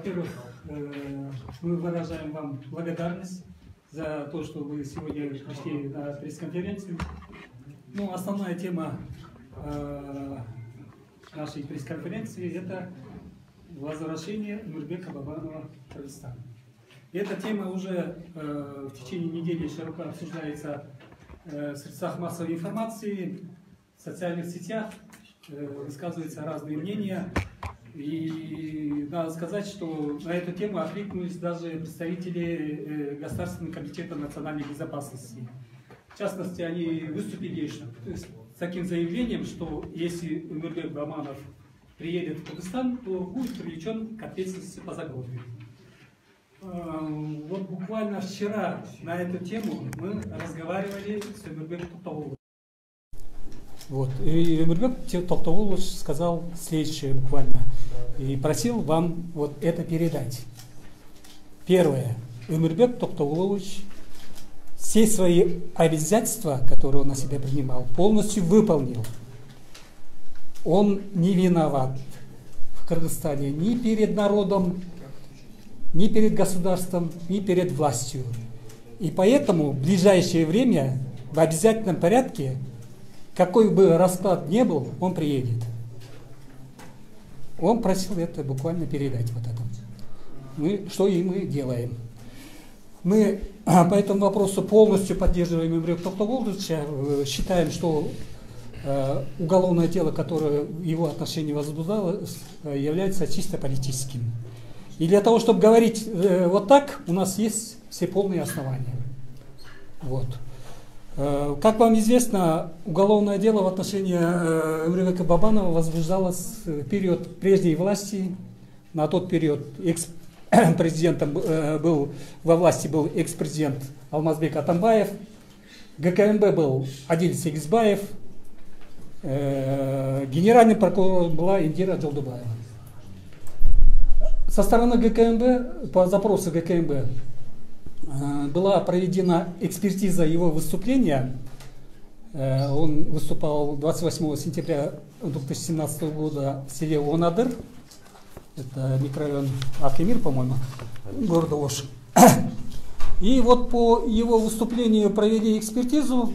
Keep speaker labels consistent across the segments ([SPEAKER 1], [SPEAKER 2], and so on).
[SPEAKER 1] Во-первых, мы выражаем вам благодарность за то, что вы сегодня пришли на пресс-конференцию. Ну, основная тема нашей пресс-конференции – это возвращение Эмирбека Бабанова в Кыргызстан. Эта тема уже в течение недели широко обсуждается в средствах массовой информации, в социальных сетях, высказываются разные мнения. И надо сказать, что на эту тему откликнулись даже представители Государственного комитета национальной безопасности. В частности, они выступили с таким заявлением, что если Эмирбек Бабанов приедет в Кыргызстан, то будет привлечен к ответственности по заглавию. Вот буквально вчера на эту тему мы разговаривали с Эмирбеком Токтогуловичем. Вот. И Эмирбек Токтогулович сказал следующее буквально. И просил вам вот это передать. Первое. Эмирбек Токтогулович все свои обязательства, которые он на себя принимал, полностью выполнил. Он не виноват в Кыргызстане ни перед народом, ни перед государством, ни перед властью. И поэтому в ближайшее время в обязательном порядке, какой бы расклад ни был, он приедет. Он просил это буквально передать вот это. Что и мы делаем. Мы по этому вопросу полностью поддерживаем Эмирбека Токтогуловича. Считаем, что уголовное дело, которое в его отношении возбуждалось, является чисто политическим. И для того, чтобы говорить вот так, у нас есть все полные основания. Вот. Как вам известно, уголовное дело в отношении Эмирбека Бабанова возбуждалось в период прежней власти. На тот период экс-президентом во власти был экс-президент Алмазбек Атамбаев, ГКМБ был Адиль Сегизбаев, генеральным прокурором была Индира Жолдубаева. Со стороны ГКМБ, по запросу ГКМБ, была проведена экспертиза его выступления. Он выступал 28 сентября 2017 года в селе Онадыр, это микрорайон Акемир, по-моему, города Ош. И вот по его выступлению провели экспертизу,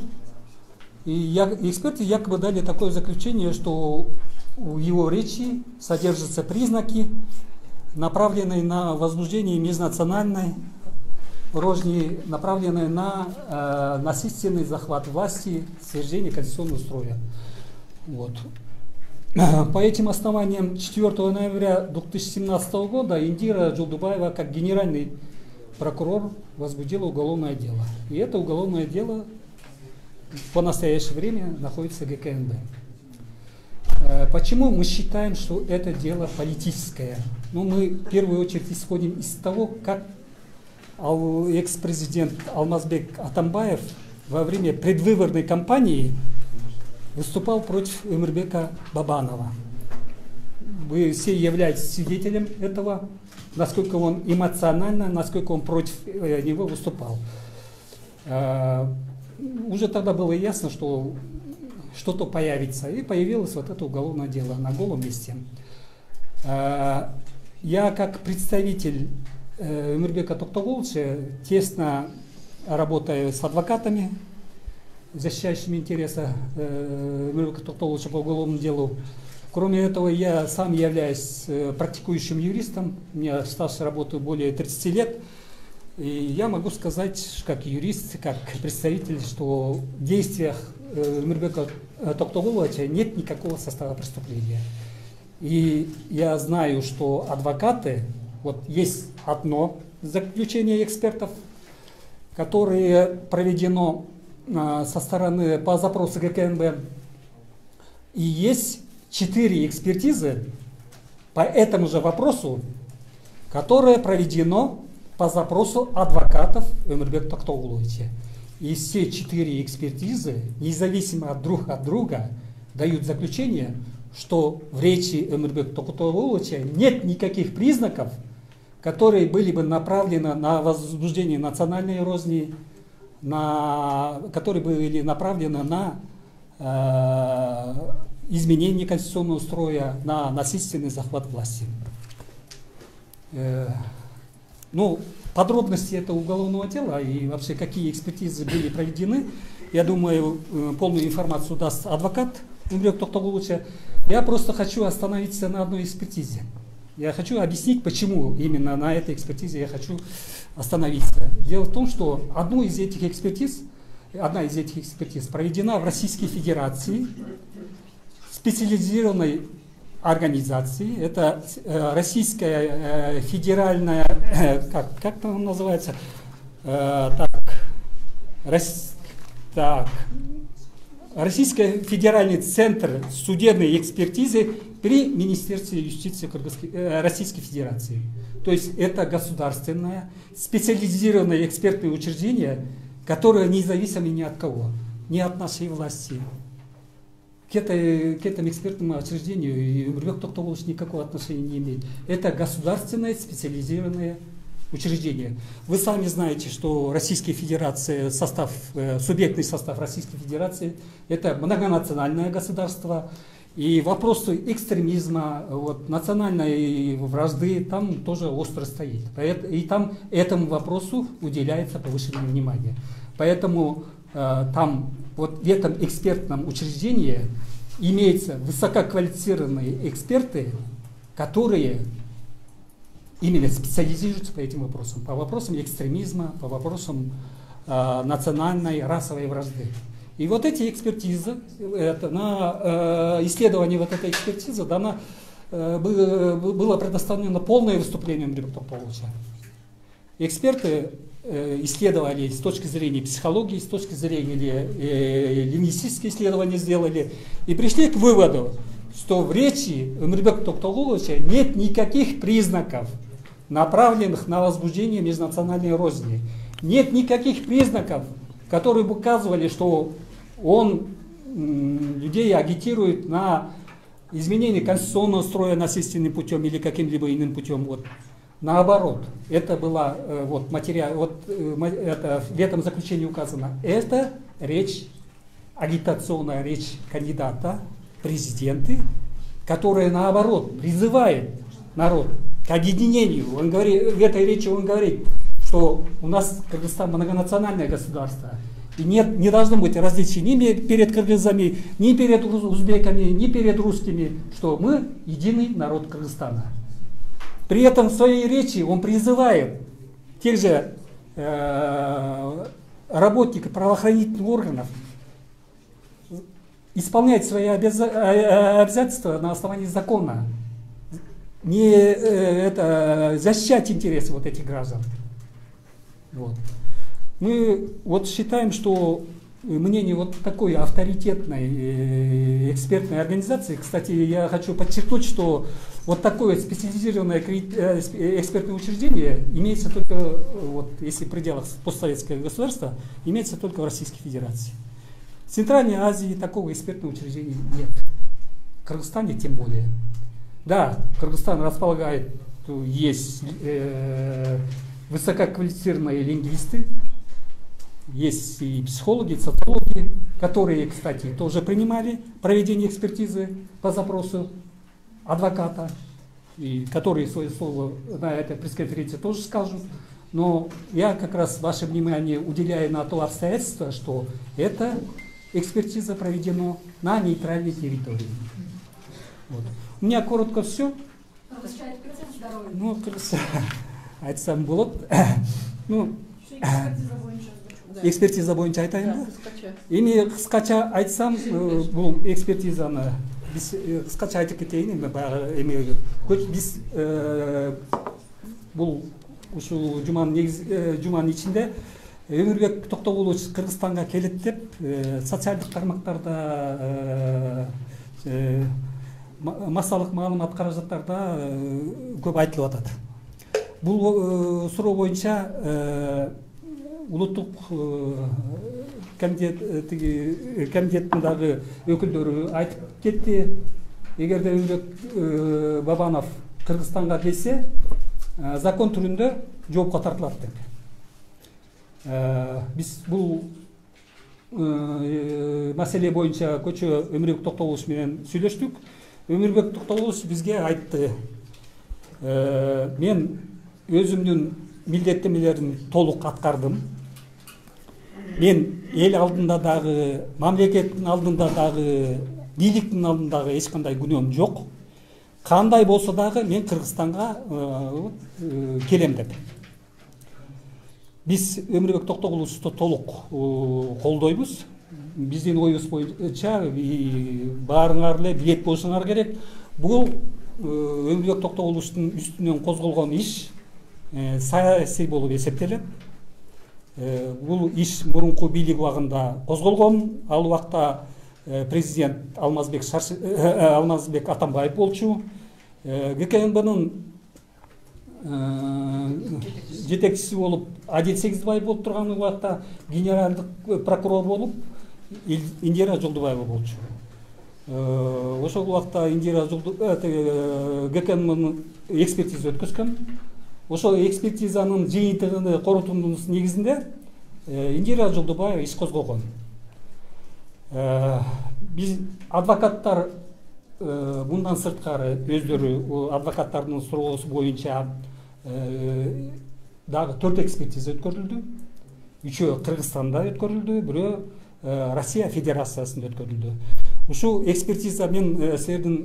[SPEAKER 1] и эксперты якобы дали такое заключение, что в его речи содержатся признаки, направленные на возбуждение межнациональной розни, направленные на насильственный захват власти, свержение конституционного строя. Вот. По этим основаниям 4 ноября 2017 года Индира Жолдубаева, как генеральный прокурор, возбудила уголовное дело. И это уголовное дело по настоящее время находится в ГКМБ. Почему мы считаем, что это дело политическое? Ну, мы в первую очередь исходим из того, как экс-президент Алмазбек Атамбаев во время предвыборной кампании выступал против Эмирбека Бабанова. Вы все являетесь свидетелем этого, насколько он эмоционально, насколько он против него выступал. Уже тогда было ясно, что что-то появится, и появилось вот это уголовное дело на голом месте. Я как представитель Эмирбека Токтогуловича тесно работаю с адвокатами, защищающими интересы Эмирбека Токтогуловича по уголовному делу. Кроме этого, я сам являюсь практикующим юристом, у меня стаж работы более 30 лет. И я могу сказать, как юрист, как представитель, что в действиях Эмирбека Токтогуловича нет никакого состава преступления. И я знаю, что адвокаты, вот есть одно заключение экспертов, которое проведено со стороны по запросу ГКМБ, и есть 4 экспертизы по этому же вопросу, которое проведено по запросу адвокатов Эмирбека Токтогуловича. И все 4 экспертизы, независимо друг от друга, дают заключение, что в речи Эмирбека Токтогуловича нет никаких признаков, которые были бы направлены на возбуждение национальной розни, которые были направлены на изменение конституционного строя, на насильственный захват власти. Ну, подробности этого уголовного дела и вообще какие экспертизы были проведены, я думаю, полную информацию даст адвокат Өмірбек Тоқтоғұловича. Я просто хочу остановиться на одной экспертизе. Я хочу объяснить, почему именно на этой экспертизе я хочу остановиться. Дело в том, что одна из этих экспертиз проведена в Российской Федерации, специализированной организации. Это Российская федеральная, как там называется, Российский федеральный центр судебной экспертизы при Министерстве юстиции Российской Федерации. То есть это государственное специализированное экспертное учреждение, которое независимо ни от кого, ни от нашей власти. К этому экспертному учреждению Өмірбек Тоқтоғұлович никакого отношения не имеет. Это государственное специализированное учреждение. Вы сами знаете, что Российская Федерация, субъектный состав Российской Федерации, это многонациональное государство, и вопросы экстремизма, национальной вражды там тоже остро стоит. И там этому вопросу уделяется повышенное внимание. Поэтому там в этом экспертном учреждении имеются высококвалифицированные эксперты, которые именно специализируются по этим вопросам, по вопросам экстремизма, по вопросам национальной, расовой вражды. И вот эти экспертизы, на исследование вот этой экспертизы было предоставлено полное выступление Өмірбек Тоқтоғұловича. Эксперты исследовали с точки зрения психологии, с точки зрения лингвистических исследований сделали и пришли к выводу, что в речи Өмірбек Тоқтоғұловича нет никаких признаков, направленных на возбуждение межнациональной розни. Нет никаких признаков, которые бы указывали, что он людей агитирует на изменение конституционного строя насильственным путем или каким-либо иным путем. Наоборот, это была это в этом заключении указано. Это речь, агитационная речь кандидата в президенты, которая наоборот призывает народ к объединению. Он говорит, в этой речи он говорит, что у нас Кыргызстан многонациональное государство. И не должно быть различий ни перед кыргызами, ни перед узбеками, ни перед русскими, что мы единый народ Кыргызстана. При этом в своей речи он призывает тех же работников правоохранительных органов исполнять свои обязательства на основании закона, защищать интересы этих граждан. Мы считаем, что мнение такой авторитетной экспертной организации, кстати, я хочу подчеркнуть, что такое специализированное экспертное учреждение имеется только, если в пределах постсоветского государства, имеется только в Российской Федерации. В Центральной Азии такого экспертного учреждения нет. В Кыргызстане тем более. Да, Кыргызстан располагает, есть высококвалифицированные лингвисты, есть и психологи, и социологи, которые, кстати, тоже принимали проведение экспертизы по запросу адвоката, и которые свое слово на этой пресс-конференции тоже скажут. Но я как раз ваше внимание уделяю на то обстоятельство, что эта экспертиза проведена на нейтральной территории. У меня коротко все. Айтсам болот. Экспертиза боюнча айтайын. Эми кыскача айтсам, бул экспертизаны кыскача айтып кетейин. Биз бул ушул жуманын ичинде Өмірбек Тоқтоғұлович Кыргызстанга келет деп социалдык тармактарда, массалык маалымат каражаттарда көп айтылып атат. Бул суроо боюнча улуттук комитеттин дагы өкүлдөрү айтып кетти. Эгерде Өмірбек Бабанов Кыргызстанга келсе, закон түрүндө жоопко тартылат деп. Биз бул маселе боюнча көчө Өмірбек Тоқтоғұлович менен сүйлөштүк. Өмірбек Тоқтоғұлович бизге айтты: мен өзүмдүн милдеттемелерин толук аткардым. Мен эл алдында дагы, мамлекеттин алдында дагы, бийликтин алдында дагы эч кандай күнөөм жок. Кандай болсо дагы мен Кыргызстанга келем деп. Биз Өмүрбек Токтогуловду толук колдойбуз. Биздин оюбуз боюнча баарыңар эле билет болушуңар керек. Бул Өмүрбек Токтогуловдун үстүнөн козголгон иш саясий болуп эсептелет. Бул иш мурунку бийлик убагында козголгон. Ал убакта президент Алмазбек Атамбаев болчу. ГКНБнын жетекчиси болуп Адил Сегизбаев болуп турган убакта генералдык прокурор болуп Индира Жолдубаева болчу. Ошол убакта Индира ГКНБнын экспертиза өткөзгөн. Ошол экспертизанын жыйынтыгын корутундун негизинде Индира Жолдубаева иш козгогон. Биз адвокаттар мындан сырткары өздөрү адвокаттардын суроосу боюнча дагы 4 экспертиза өткөрүлдү. 3-өө Кыргызстанда өткөрүлдү, бирөө Россия Федерациясында өткөрүлдү. Ушул экспертиза мен силердин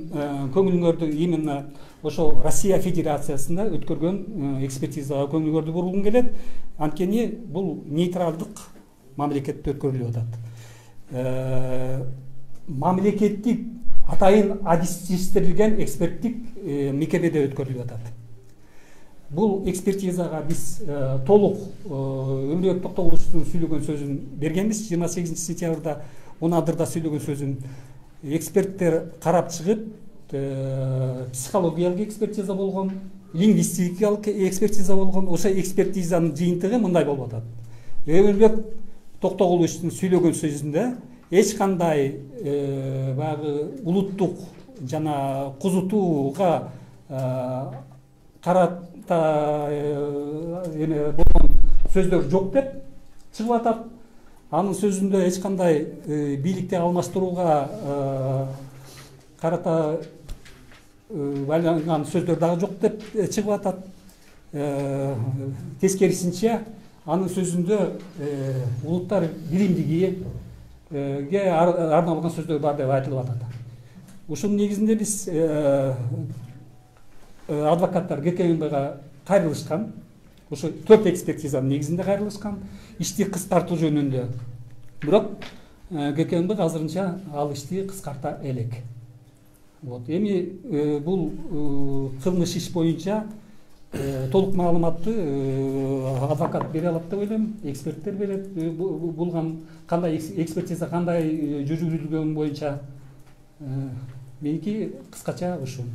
[SPEAKER 1] көңүлүңөрдү именно ошол Россия Федерациясында өткөргөн экспертизага көңүлүңөрдү бургум келет. Анткени бул нейтралдык мамлекетте өткөрүлүп атат. Мамлекеттик атайын адистиштирилген эксперттик мекемеде өткөрүлүп атат. Бул экспертизага биз толук Өмүрбек Токтогуловдун сүйлөгөн сөзүн бергенбиз. 28 сентябрда Унадырда сүйлөгөн сөзүн эксперттер карап чыгып, психологиялык экспертиза болгон, лингвистикалык экспертиза болгон. Ошо экспертизанын жыйынтыгы мындай болуп атат. Өмүрбек Токтогуловдун сүйлөгөн сөзүндө эч кандай баягы улуттук жана кузутууга карата болгон сөздөр жок деп чыгып атат. Анын сөзүндө эч кандай бийликти алмаштырууга карата байланган сөздөр дагы жок деп чыгып атат. Тескерисинче анын сөзүндө улуттар биримдигиге арналган сөздөр бар деп айтылып атат. Ушунун негизинде биз адвокаттар ГКНБга кайрылышкан. Ошо 4 экспертизанын негизинде кайрылышкан. Ишти кыскартуу жөнүндө. Бирок ГКНБ азырынча ал ишти кыскарта элек. Эми бул кылмыш иш боюнча толук маалыматты адвокат бере алат деп ойлойм, эксперттер берет. Бул кандай экспертиза кандай жүргүзүлгөн боюнча меники кыскача ушул.